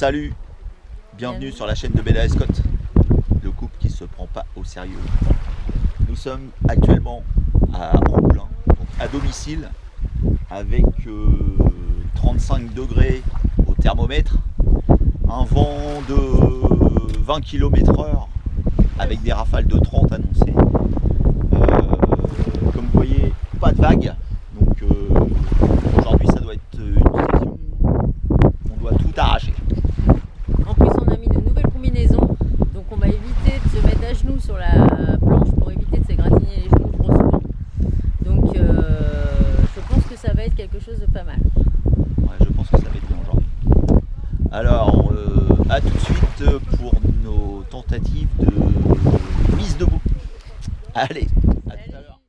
Salut, bienvenue sur la chaîne de Bella et Scott, le couple qui se prend pas au sérieux. Nous sommes actuellement à Angoulins, donc à domicile, avec 35 degrés au thermomètre, un vent de 20 km/h avec des rafales de 30 annoncées. Comme vous voyez, pas de vagues, donc aujourd'hui ça doit être une session où on doit tout arracher. En plus, on a mis une nouvelle combinaison, donc on va éviter de se mettre à genoux sur la planche pour éviter de s'égratigner les genoux trop souvent. Donc, je pense que ça va être quelque chose de pas mal. Ouais, je pense que ça va être bien aujourd'hui. Alors, à tout de suite pour nos tentatives de mise debout. Allez, à tout à l'heure.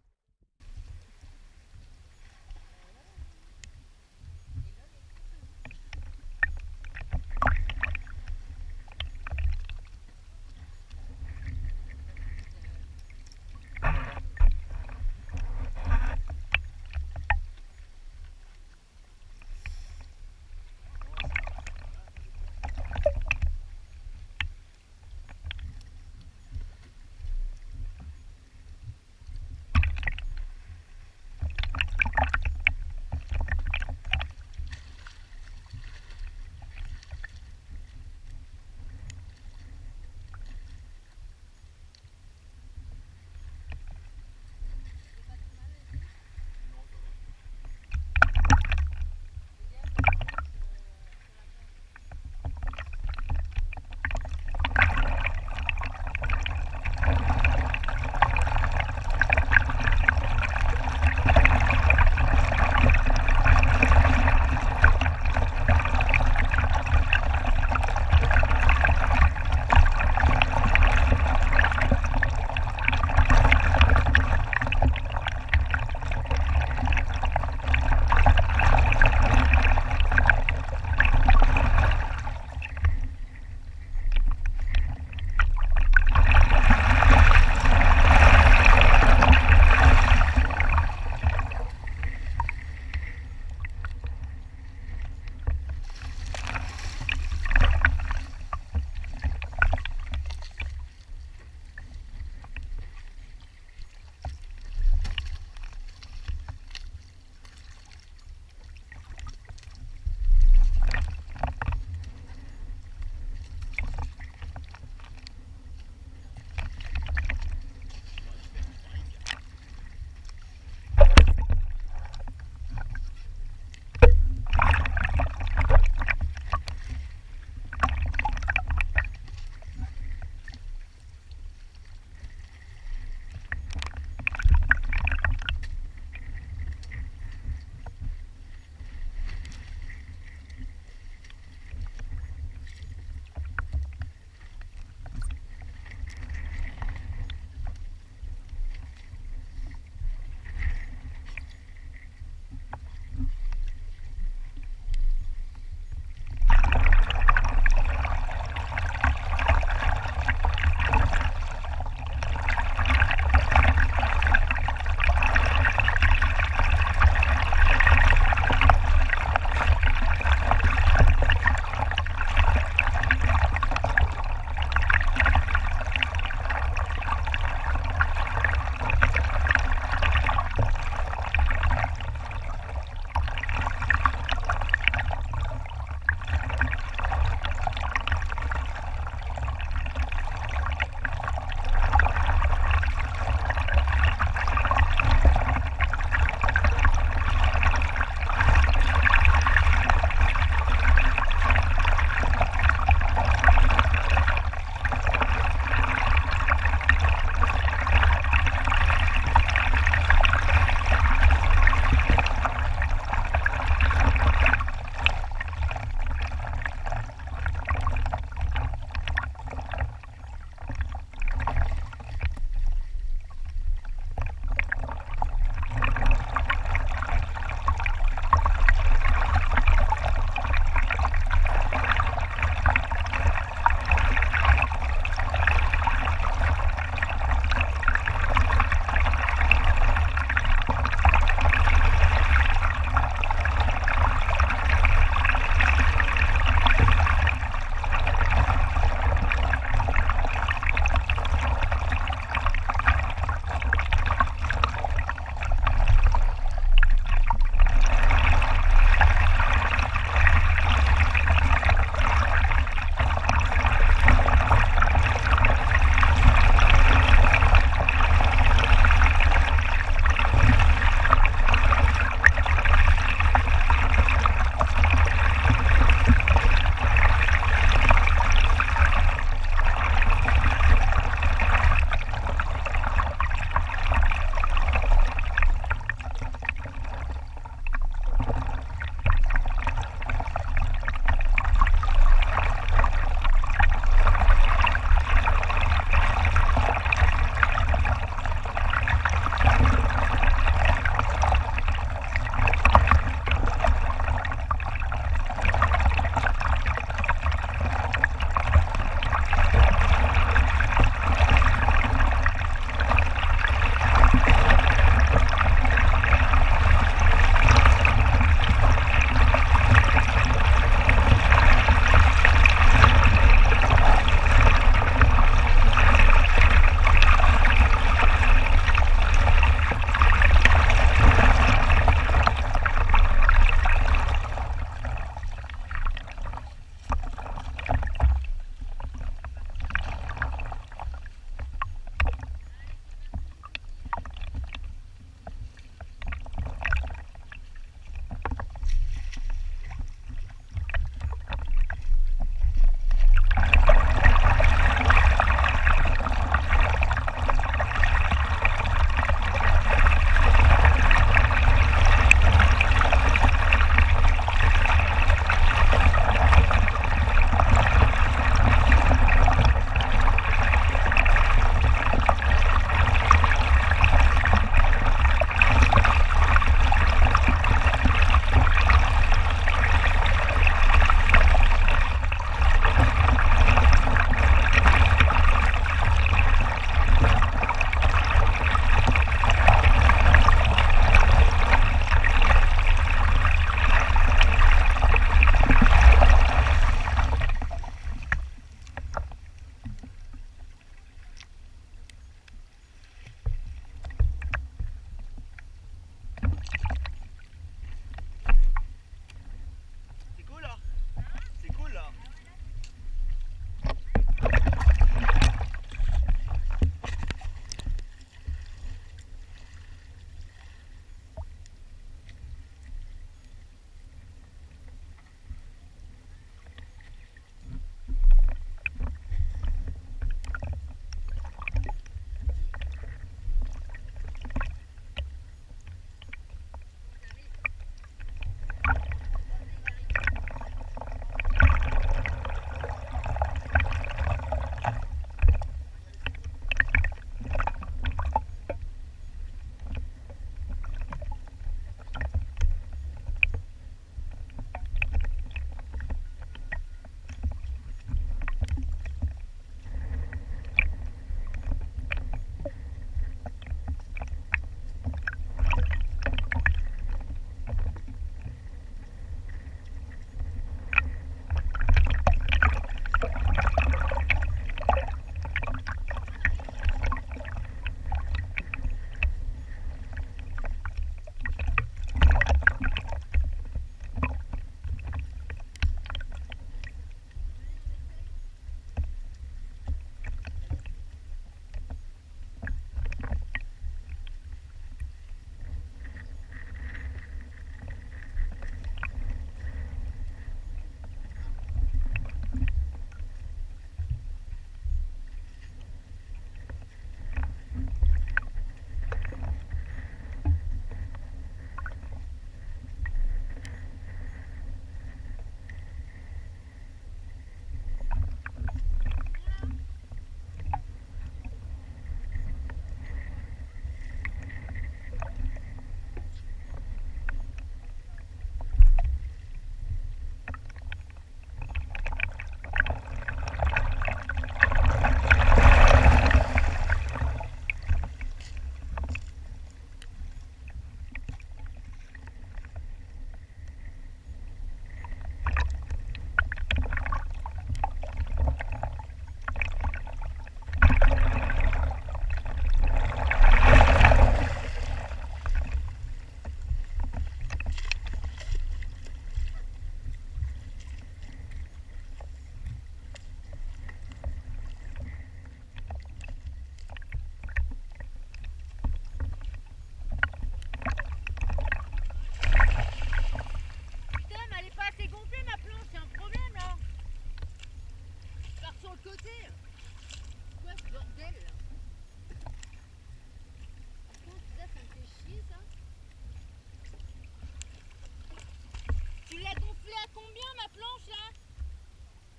à combien ma planche là?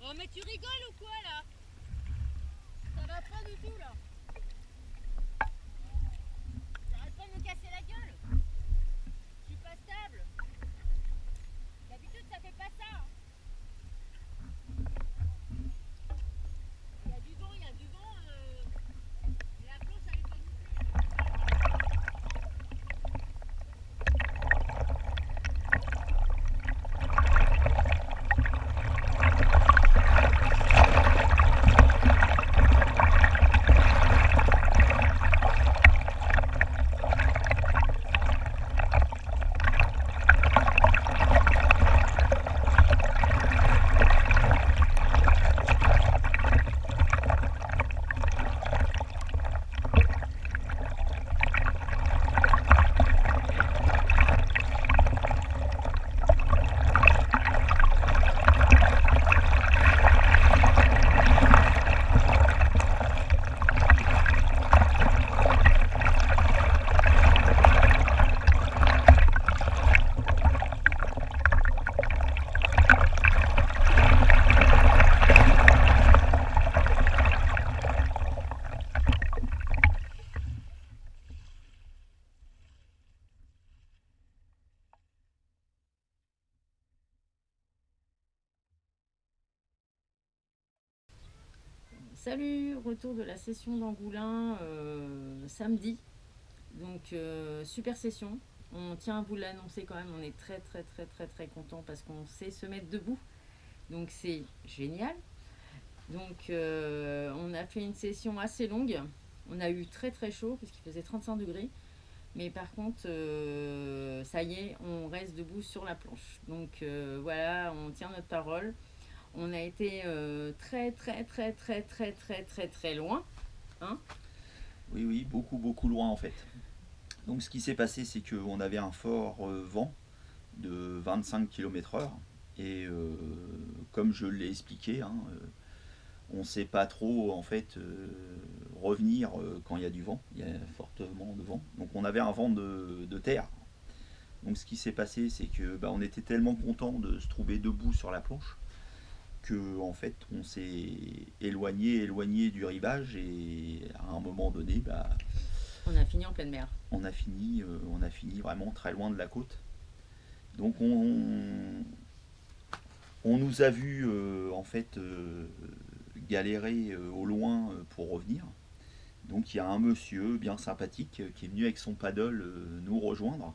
Oh mais tu rigoles ou quoi là? Ça va pas du tout là. T'arrêtes pas de me casser la gueule. Je suis pas stable. D'habitude ça fait pas ça. Hein. Il y a du vent, la planche elle est pas gonflée. Salut, retour de la session d'Angoulin samedi. Donc super session. On tient à vous l'annoncer quand même, on est très content parce qu'on sait se mettre debout. Donc c'est génial. Donc on a fait une session assez longue. On a eu très chaud parce qu'il faisait 35 degrés. Mais par contre, ça y est, on reste debout sur la planche. Donc voilà, on tient notre parole. On a été très loin. Hein? Oui, beaucoup loin en fait. Donc ce qui s'est passé, c'est qu'on avait un fort vent de 25 km/h. Et comme je l'ai expliqué, hein, on ne sait pas trop en fait revenir quand il y a du vent. Il y a fortement de vent. Donc on avait un vent de terre. Donc ce qui s'est passé, c'est que on était tellement content de se trouver debout sur la planche que en fait on s'est éloigné du rivage, et à un moment donné on a fini en pleine mer. On a fini vraiment très loin de la côte. Donc on nous a vu en fait galérer au loin pour revenir. Donc il y a un monsieur bien sympathique qui est venu avec son paddle nous rejoindre.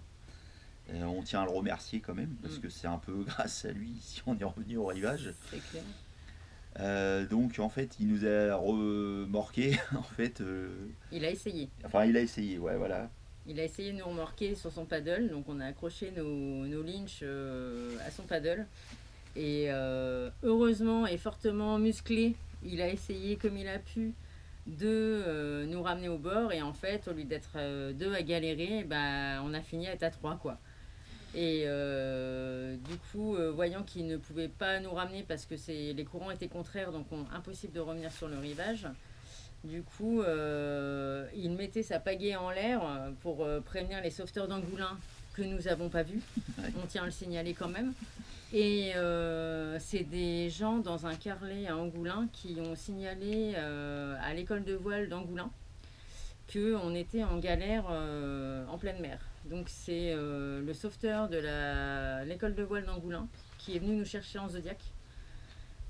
On tient à le remercier quand même, parce que c'est un peu grâce à lui si on est revenu au rivage. C'est clair. Donc en fait il nous a remorqué en fait. Il a essayé. Enfin il a essayé, ouais voilà. Il a essayé de nous remorquer sur son paddle, donc on a accroché nos lynches à son paddle. Et heureusement et fortement musclé, il a essayé comme il a pu de nous ramener au bord. Et en fait, au lieu d'être deux à galérer, on a fini à être à trois, quoi. Et du coup, voyant qu'il ne pouvait pas nous ramener parce que les courants étaient contraires, donc impossible de revenir sur le rivage. Du coup, il mettait sa pagaie en l'air pour prévenir les sauveteurs d'Angoulin que nous n'avons pas vus. On tient à le signaler quand même. Et c'est des gens dans un carlet à Angoulin qui ont signalé à l'école de voile d'Angoulin qu'on était en galère en pleine mer. Donc c'est le sauveteur de l'école de voile d'Angoulin qui est venu nous chercher en Zodiac.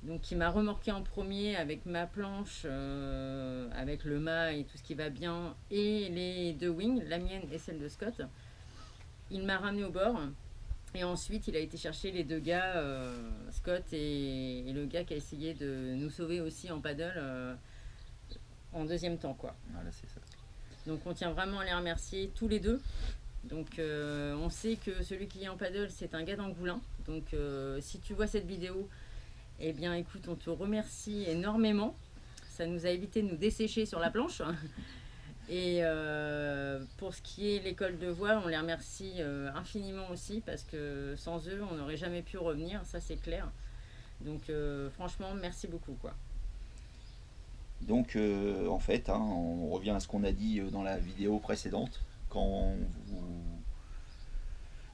Donc qui m'a remorqué en premier avec ma planche, avec le mât et tout ce qui va bien, et les deux wings, la mienne et celle de Scott. Il m'a ramené au bord. Et ensuite, il a été chercher les deux gars, Scott et le gars qui a essayé de nous sauver aussi en paddle en deuxième temps, quoi. Voilà, c'est ça. Donc on tient vraiment à les remercier tous les deux. Donc on sait que celui qui est en paddle, c'est un gars d'Angoulin. Donc si tu vois cette vidéo, eh bien écoute, on te remercie énormément. Ça nous a évité de nous dessécher sur la planche. Et pour ce qui est l'école de voile, on les remercie infiniment aussi, parce que sans eux, on n'aurait jamais pu revenir, ça c'est clair. Donc franchement, merci beaucoup, quoi. Donc en fait, hein, on revient à ce qu'on a dit dans la vidéo précédente. Quand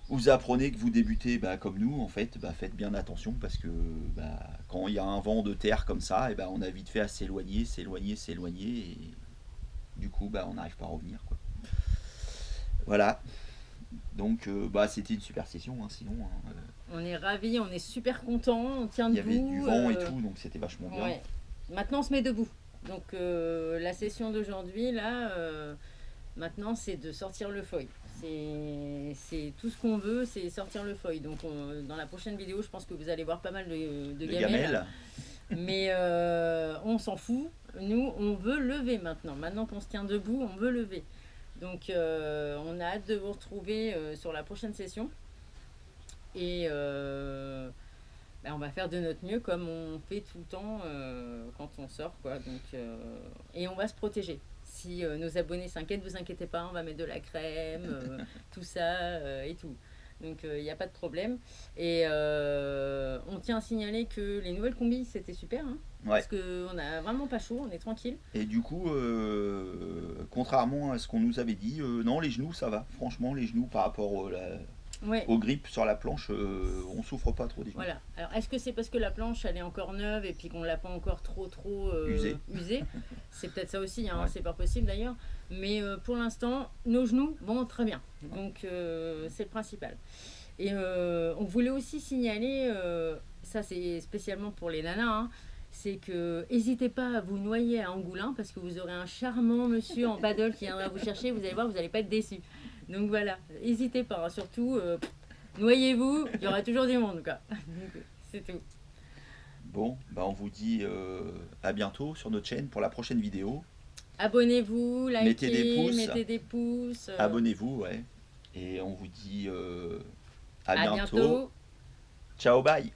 vous apprenez que vous débutez comme nous, en fait, faites bien attention parce que quand il y a un vent de terre comme ça, et on a vite fait à s'éloigner, s'éloigner, s'éloigner, et du coup, on n'arrive pas à revenir, quoi. Voilà. Donc, c'était une super session, hein, sinon. Hein, On est ravis, on est super contents, on tient il y debout. avait du vent et tout, donc c'était vachement bien. Ouais. Maintenant, on se met debout. Donc, la session d'aujourd'hui, là, maintenant, c'est de sortir le foil. C'est tout ce qu'on veut, c'est sortir le foil. Donc, dans la prochaine vidéo, je pense que vous allez voir pas mal de gamelles. Mais on s'en fout. Nous, on veut lever maintenant. Maintenant qu'on se tient debout, on veut lever. Donc, on a hâte de vous retrouver sur la prochaine session. Et on va faire de notre mieux comme on fait tout le temps quand on sort, quoi. Donc, et on va se protéger. Si nos abonnés s'inquiètent, vous inquiétez pas, on va mettre de la crème, tout ça et tout. Donc il n'y a pas de problème. Et on tient à signaler que les nouvelles combis, c'était super. Hein, ouais. Parce qu'on n'a vraiment pas chaud, on est tranquille. Et du coup, contrairement à ce qu'on nous avait dit, non, les genoux, ça va. Franchement, les genoux, par rapport au grip sur la planche, on souffre pas trop des genoux. Voilà. Alors, est-ce que c'est parce que la planche, elle est encore neuve et puis qu'on l'a pas encore trop usée? C'est peut-être ça aussi, hein, ouais. C'est pas possible d'ailleurs. Mais pour l'instant, nos genoux vont très bien. Donc, c'est le principal. Et on voulait aussi signaler, ça c'est spécialement pour les nanas, hein, c'est que n'hésitez pas à vous noyer à Angoulins parce que vous aurez un charmant monsieur en paddle qui viendra vous chercher. Vous allez voir, vous n'allez pas être déçus. Donc voilà, n'hésitez pas, hein, surtout, noyez-vous, il y aura toujours du monde, quoi. C'est tout. Bon, on vous dit à bientôt sur notre chaîne pour la prochaine vidéo. Abonnez-vous, likez, mettez des pouces. Abonnez-vous, ouais. Et on vous dit à bientôt. Bientôt. Ciao, bye.